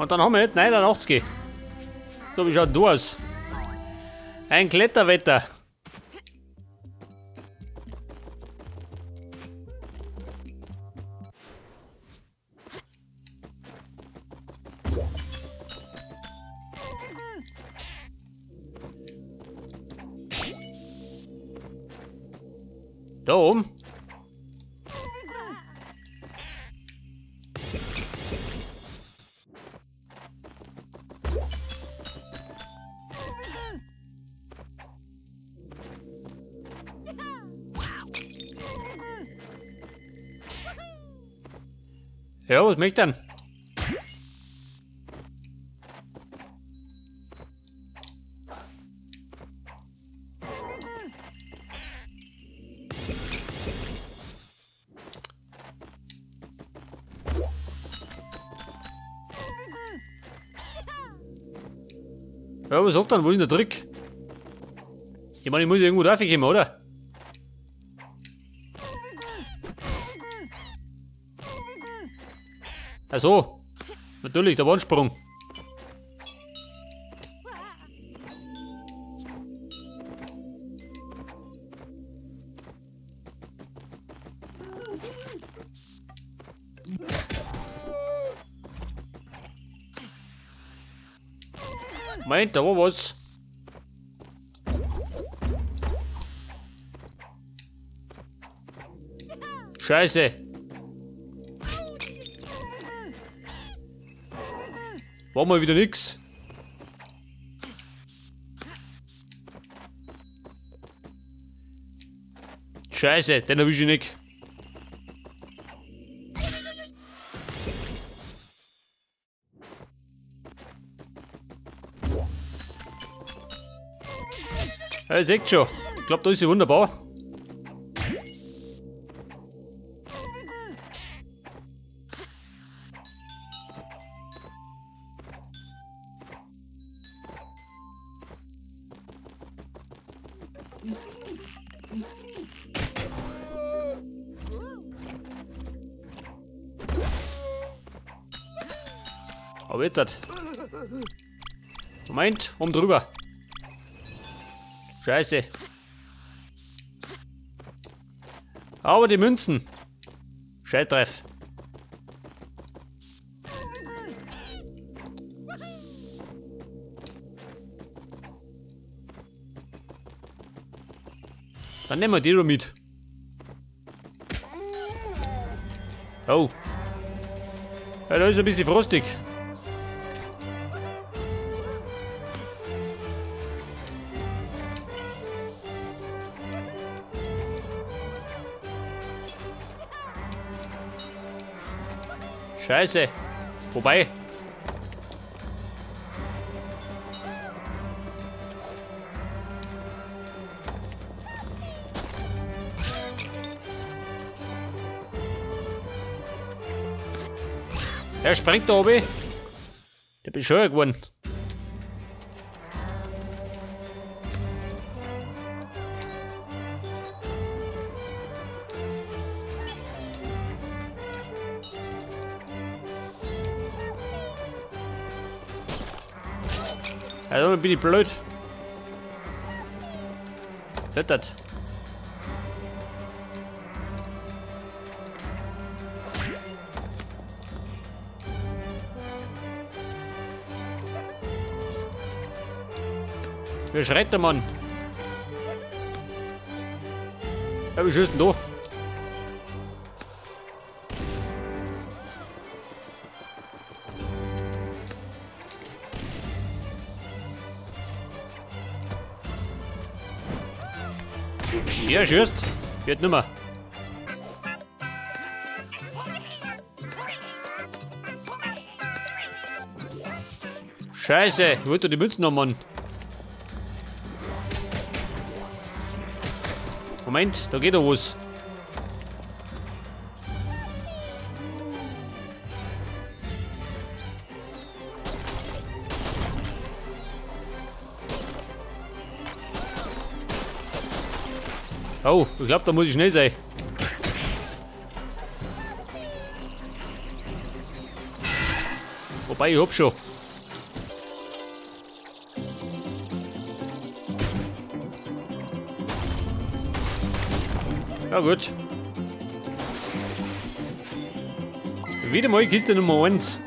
Und dann haben wir jetzt 89. So, wie schaut du aus? Ein Kletterwetter. Da oben. Ja, was möchte ich denn? Ja, was sagt dann? Wo ist denn der Trick? Ich meine, ich muss irgendwo raufkommen, oder? Ach so. Natürlich, der Wandsprung. Meint, da war was. Scheiße. War mal wieder nix. Scheiße, den erwische ich nicht. Ja, ihr seht schon. Ich glaube, da ist sie wunderbar. Aber jetzt das. Moment, oben drüber. Scheiße. Aber die Münzen. Scheitreff. Dann nehmen wir die doch mit. Oh. Ja, da ist ein bisschen frostig. Scheiße. Wobei. Er springt da oben. Der bescheuert geworden. Also bin ich blöd. Das. Wer schreit der Mann? Ja, wie ist denn da? Ja, schießt. Geht nimmer. Scheiße, ich wollte die Münzen haben, Mann. Moment, da geht doch was. Oh, ich glaube, da muss ich schnell sein. Wobei, ich hab schon. Ja gut. Wieder mal Kiste Nummer 1.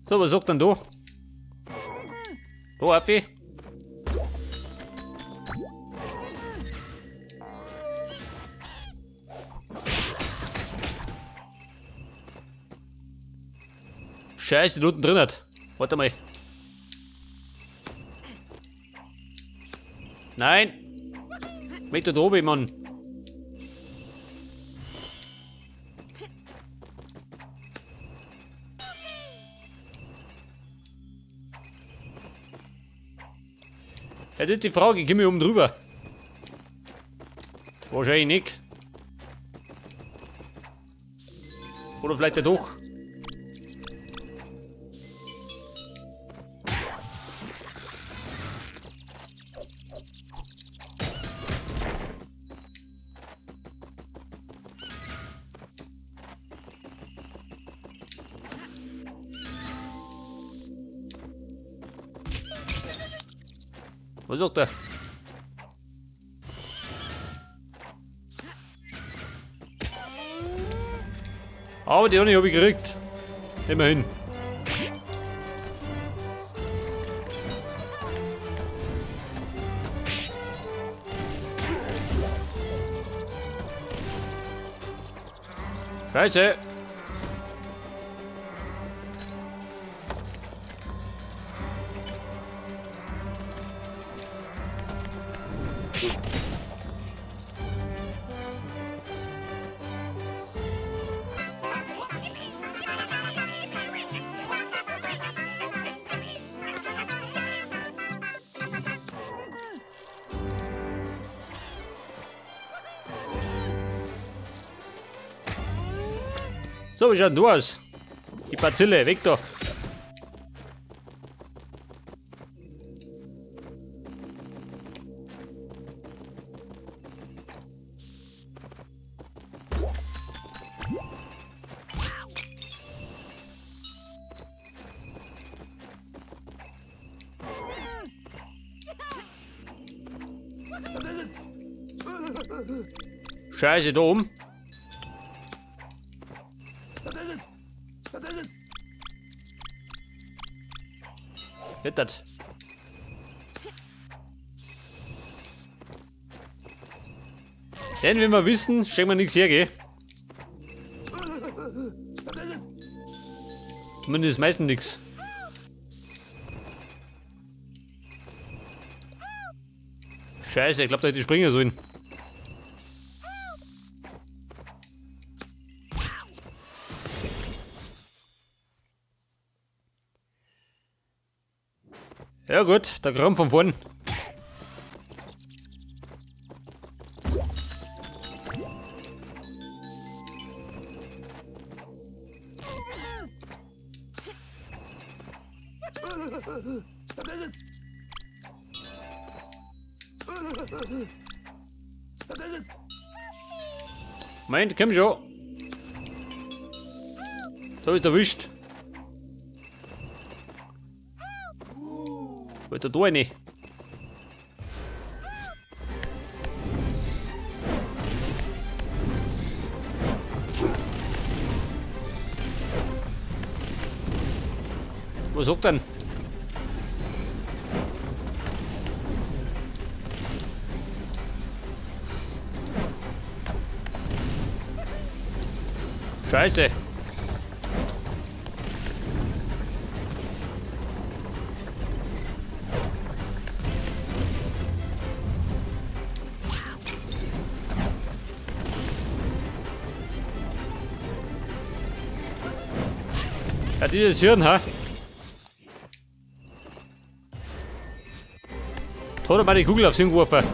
So, was sagt denn da? Oh, Affi. Scheiße, da unten drin hat. Warte mal. Nein! Mit da oben, Mann. Ja, das ist die Frage, komm ich oben drüber? Wahrscheinlich nicht. Oder vielleicht ja doch. Was sagt er? Aber die habe ich gekriegt. Immerhin. Scheiße. So, wie schaut du aus? Die Bazille, weg da. Scheiße, da oben. Nicht das. Denn wenn wir wissen, schenken wir nichts her, gell? Zumindest meistens nichts. Scheiße, ich glaube, da hätte ich springen sollen. Ja gut, der Kram von vorn. Meint, komm schon. Da ist erwischt. Wollt ihr da rein? Was sagt denn? Scheiße. Ja, dieses Hirn, ha? Hat er mal die Kugel aufs hingeworfen.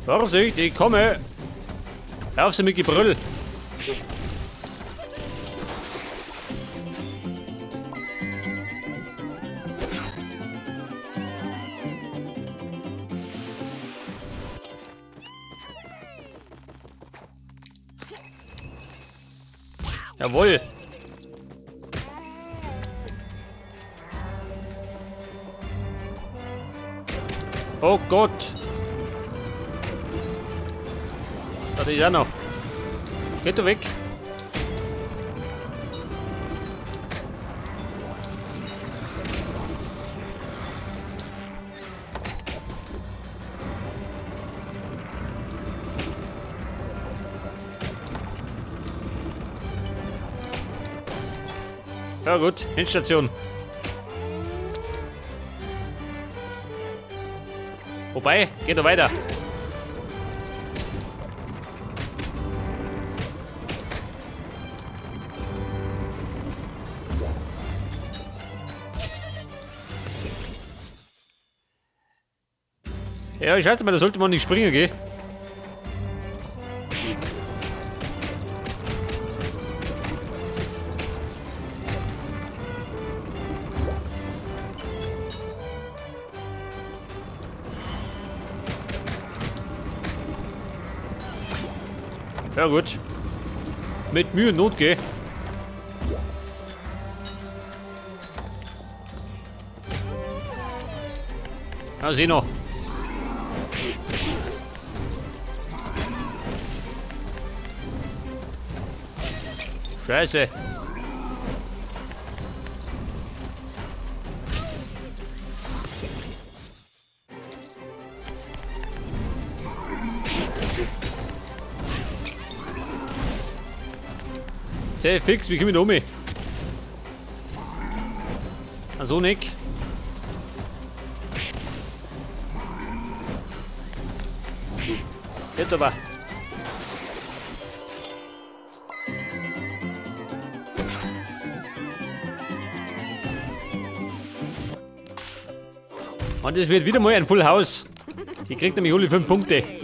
Vorsicht, ich komme. Auf sie mit Gebrüll. Jawohl. Oh Gott. Das ist ja noch. Geht du weg. Ja gut, Endstation. Wobei, geht er weiter. Ja, ich halte mal, da sollte man nicht springen, gell? Ja gut. Mit Mühe und Not, geh. Ja, sieh noch. Scheiße. Sehr fix, wie komme ich da um? Also nicht. Jetzt aber. Und es wird wieder mal ein Full House. Die kriegt nämlich alle 5 Punkte.